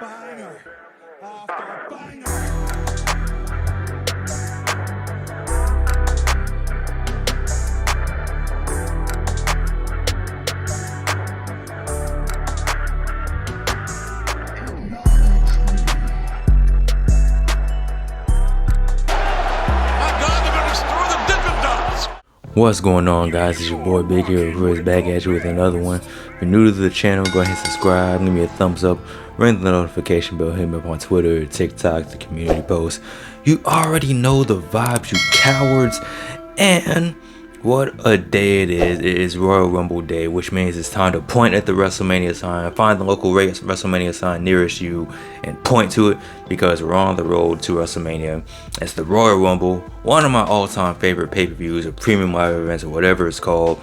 Banger after banger. What's going on, guys? It's your boy Big here, who is back at you with another one. If you're new to the channel, go ahead and subscribe, give me a thumbs up, ring the notification bell, hit me up on Twitter, TikTok, the community post. You already know the vibes, you cowards. And what a day it is. It is Royal Rumble Day, which means it's time to point at the WrestleMania sign, find the local WrestleMania sign nearest you, and point to it, because we're on the road to WrestleMania. It's the Royal Rumble, one of my all-time favorite pay-per-views or premium live events or whatever it's called,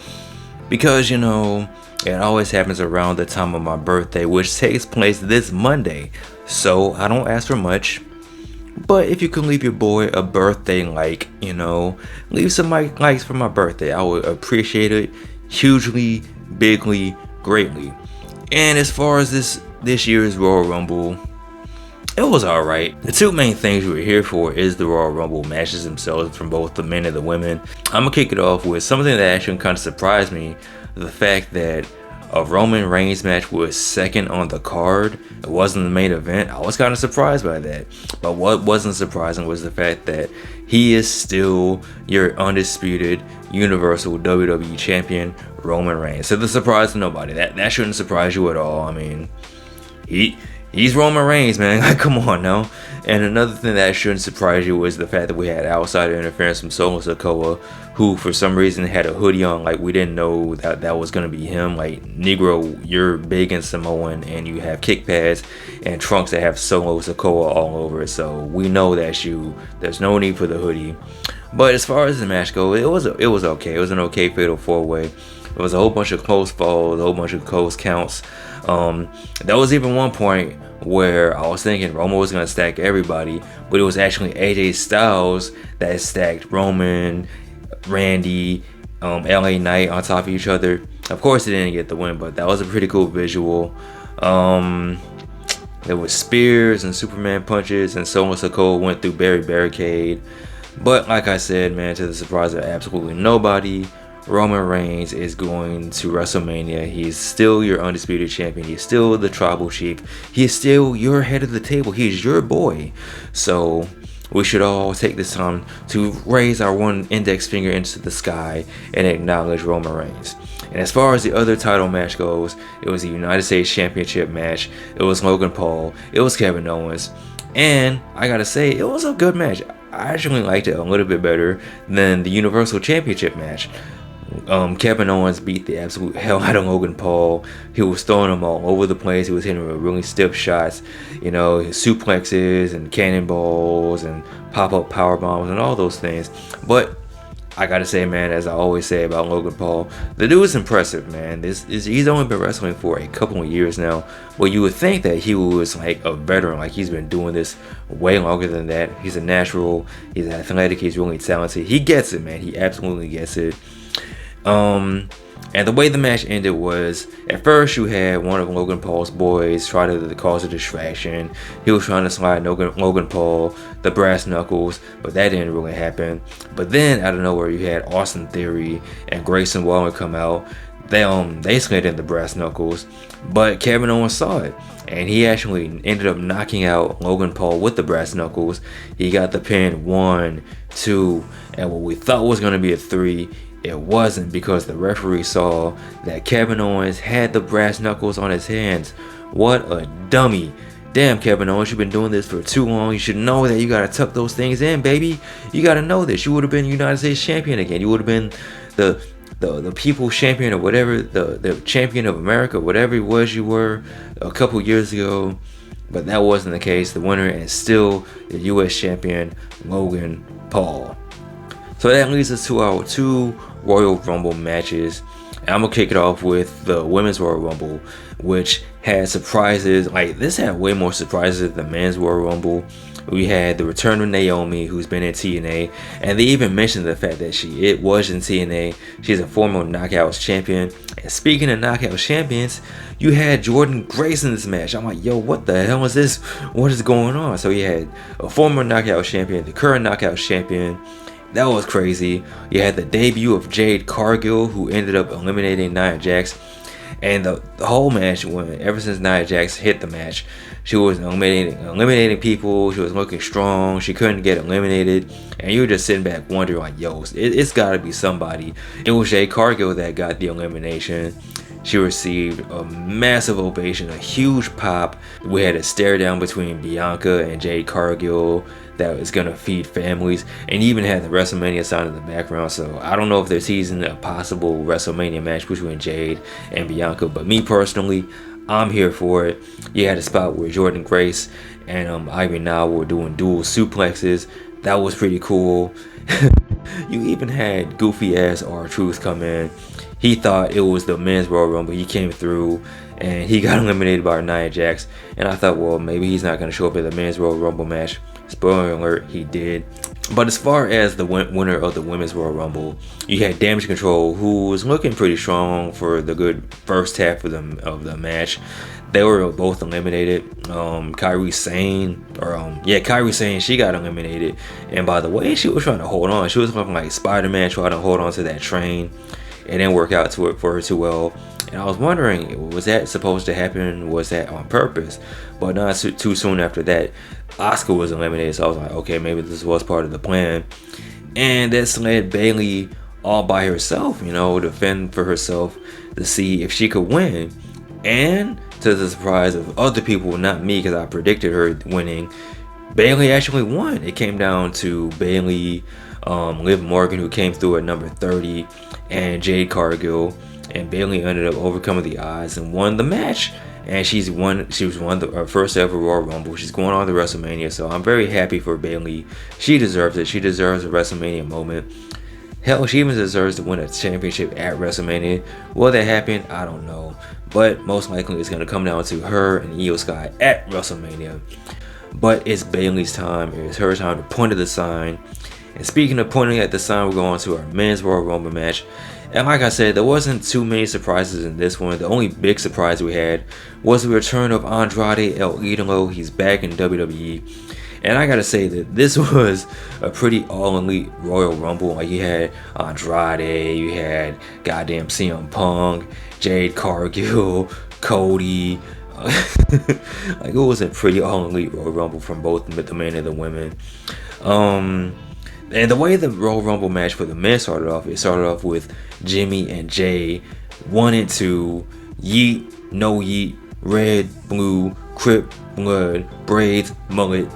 because, you know, it always happens around the time of my birthday, which takes place this Monday. So I don't ask for much. But if you can leave your boy a birthday like, you know, leave some likes for my birthday, I would appreciate it hugely, bigly, greatly. And as far as this year's Royal Rumble, it was alright. The two main things we're here for is the Royal Rumble matches themselves from both the men and the women. I'm gonna kick it off with something that actually kind of surprised me. The fact that a Roman Reigns match was second on the card. It wasn't the main event. I was kind of surprised by that. But what wasn't surprising was the fact that he is still your undisputed Universal WWE Champion, Roman Reigns. So the surprise to nobody. That shouldn't surprise you at all. I mean, he's Roman Reigns, man. Like, come on now. And another thing that shouldn't surprise you was the fact that we had outsider interference from Solo Sikoa, who for some reason had a hoodie on. Like, we didn't know that was going to be him. Like, Negro, you're big and Samoan, and you have kick pads and trunks that have Solo Sikoa all over it. So we know that's you. There's no need for the hoodie. But as far as the match goes, it was okay. It was an okay fatal 4-way. It was a whole bunch of close falls, a whole bunch of close counts. There was even one point where I was thinking Roman was going to stack everybody, but it was actually AJ Styles that stacked Roman, Randy, LA Knight on top of each other. Of course, he didn't get the win, but that was a pretty cool visual. There was spears and Superman punches, and Solo Sikoa went through barricade. But like I said, man, to the surprise of absolutely nobody, Roman Reigns is going to WrestleMania. He's still your undisputed champion. He's still the tribal chief. He is still your head of the table. He's your boy. So we should all take this time to raise our one index finger into the sky and acknowledge Roman Reigns. And as far as the other title match goes, it was the United States Championship match. It was Logan Paul. It was Kevin Owens. And I gotta say, it was a good match. I actually liked it a little bit better than the Universal Championship match. Kevin Owens beat the absolute hell out of Logan Paul. He was throwing him all over the place. He was hitting him with really stiff shots, you know, his suplexes and cannonballs and pop-up power bombs and all those things. But I gotta say, man, as I always say about Logan Paul, the dude is impressive, man. He's only been wrestling for a couple of years now. Well, you would think that he was like a veteran, like he's been doing this way longer than that. He's a natural. He's athletic. He's really talented. He gets it, man. He absolutely gets it. And the way the match ended was, at first you had one of Logan Paul's boys try to cause a distraction. He was trying to slide Logan Paul the brass knuckles, but that didn't really happen. But then out of nowhere you had Austin Theory and Grayson Waller come out. They slid in the brass knuckles, but Kevin Owens saw it, and he actually ended up knocking out Logan Paul with the brass knuckles. He got the pin 1, 2, and what we thought was going to be a 3, it wasn't, because the referee saw that Kevin Owens had the brass knuckles on his hands. What a dummy. Damn, Kevin Owens, you've been doing this for too long. You should know that you gotta tuck those things in, baby. You gotta know this. You would have been United States champion again. You would have been the people's champion or whatever, the champion of America, whatever it was you were a couple years ago. But that wasn't the case. The winner is still the US champion, Logan Paul. So that leads us to our 2 Royal Rumble matches. And I'm gonna kick it off with the Women's Royal Rumble, which had surprises. Like, this had way more surprises than the Men's Royal Rumble. We had the return of Naomi, who's been in TNA, and they even mentioned the fact that she was in TNA. She's a former Knockouts champion. And speaking of Knockouts champions, you had Jordynne Grace in this match. I'm like, yo, what the hell is this? What is going on? So you had a former Knockouts champion, the current Knockouts champion. That was crazy. You had the debut of Jade Cargill, who ended up eliminating Nia Jax. And the whole match, ever since Nia Jax hit the match, she was eliminating people. She was looking strong. She couldn't get eliminated. And you were just sitting back wondering, like, yo, it's got to be somebody. It was Jade Cargill that got the elimination. She received a massive ovation, a huge pop. We had a stare down between Bianca and Jade Cargill that was going to feed families, and even had the WrestleMania sign in the background. So I don't know if they're teasing a possible WrestleMania match between Jade and Bianca, but me personally, I'm here for it. You had a spot where Jordynne Grace and Ivy now were doing dual suplexes. That was pretty cool. You even had goofy ass R-Truth come in. He thought it was the men's Royal Rumble. He came through and he got eliminated by Nia Jax. And I thought, well, maybe he's not going to show up at the men's Royal Rumble match. Spoiler alert, he did. But as far as the winner of the women's Royal Rumble, you had Damage Control, who was looking pretty strong for the good first half of the match. They were both eliminated. Kairi Sane, she got eliminated. And by the way, she was trying to hold on. She was looking like Spider-Man trying to hold on to that train. It didn't work out for her too well. And I was wondering, was that supposed to happen? Was that on purpose? But not too soon after that, Asuka was eliminated. So I was like, okay, maybe this was part of the plan. And this led Bayley all by herself, to fend for herself to see if she could win. And to the surprise of other people, not me, because I predicted her winning, Bayley actually won. It came down to Bayley, Liv Morgan, who came through at number 30, and Jade Cargill. And Bayley ended up overcoming the odds and won the match. And she was won her first ever Royal Rumble. She's going on to WrestleMania, so I'm very happy for Bayley. She deserves it. She deserves a WrestleMania moment. Hell, she even deserves to win a championship at WrestleMania. Will that happen? I don't know. But most likely it's going to come down to her and Io Sky at WrestleMania. But it's Bayley's time. It's her time to point at the sign. And speaking of pointing at the sign, we're going to our men's Royal Rumble match. And like I said, there wasn't too many surprises in this one. The only big surprise we had was the return of Andrade El Idolo. He's back in WWE. And I gotta say that this was a pretty all-elite Royal Rumble. Like, you had Andrade, you had goddamn CM Punk, Jade Cargill, Cody. Like, it was a pretty all-elite Royal Rumble from both the men and the women. And the way the Royal Rumble match for the men started off with Jimmy and Jay 1 and 2, Yeet, No Yeet, Red, Blue, Crip, Blood, Braids, Mullet.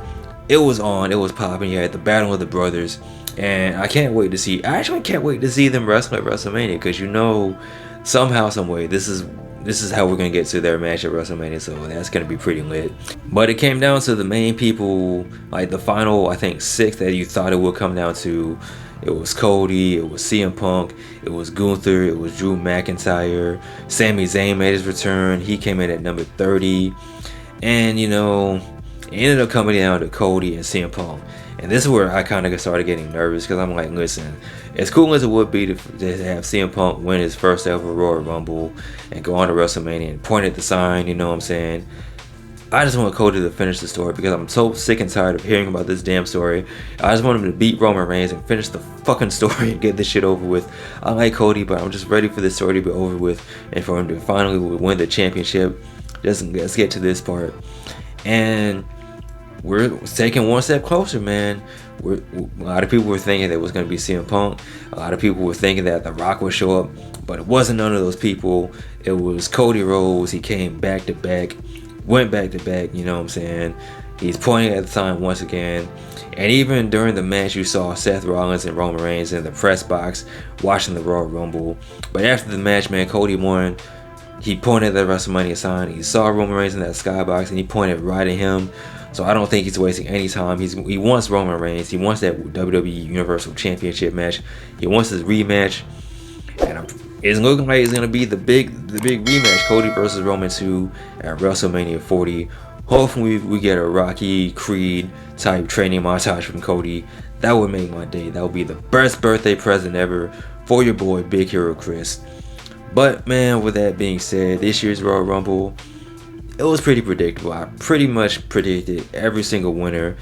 It was on, it was popping. You had the Battle of the Brothers, and I actually can't wait to see them wrestle at WrestleMania, because somehow, some way, this is how we're gonna get to their match at WrestleMania, so that's gonna be pretty lit. But it came down to the main people, like the final, I think, 6 that you thought it would come down to. It was Cody, it was CM Punk, it was Gunther, it was Drew McIntyre. Sami Zayn made his return. He came in at number 30, and it ended up coming down to Cody and CM Punk. And this is where I kind of started getting nervous, because I'm like, listen, as cool as it would be to have CM Punk win his first ever Royal Rumble and go on to WrestleMania and point at the sign, you know what I'm saying? I just want Cody to finish the story, because I'm so sick and tired of hearing about this damn story. I just want him to beat Roman Reigns and finish the fucking story and get this shit over with. I like Cody, but I'm just ready for this story to be over with and for him to finally win the championship. Let's get to this part. And we're taking one step closer, man. A lot of people were thinking that it was going to be CM Punk. A lot of people were thinking that The Rock would show up, but it wasn't none of those people. It was Cody Rhodes. He came back to back, went back to back, you know what I'm saying? He's pointing at the sign once again. And even during the match, you saw Seth Rollins and Roman Reigns in the press box watching the Royal Rumble. But after the match, man, Cody won. He pointed at the WrestleMania sign. He saw Roman Reigns in that skybox, and he pointed right at him. So I don't think he's wasting any time. He wants Roman Reigns. He wants that WWE Universal Championship match. He wants his rematch. And it's looking like it's going to be the big rematch. Cody versus Roman 2 at WrestleMania 40. Hopefully we get a Rocky Creed type training montage from Cody. That would make my day. That would be the best birthday present ever for your boy Big Hero Chris. But man, with that being said, this year's Royal Rumble, it was pretty predictable. I pretty much predicted every single winner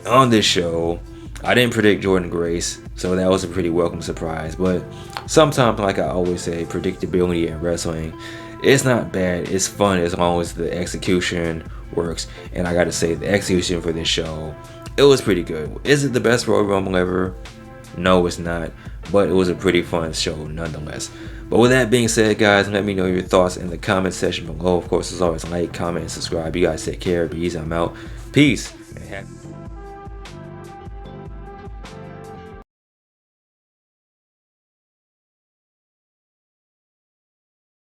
on this show. I didn't predict Jordynne Grace, so that was a pretty welcome surprise. But sometimes, like I always say, predictability in wrestling, it's not bad. It's fun as long as the execution works. And I gotta say, the execution for this show, it was pretty good. Is it the best Royal Rumble ever? No, it's not. But it was a pretty fun show nonetheless. But with that being said, guys, let me know your thoughts in the comment section below. Of course, as always, like, comment, and subscribe. You guys take care. Be easy. I'm out. Peace. And happy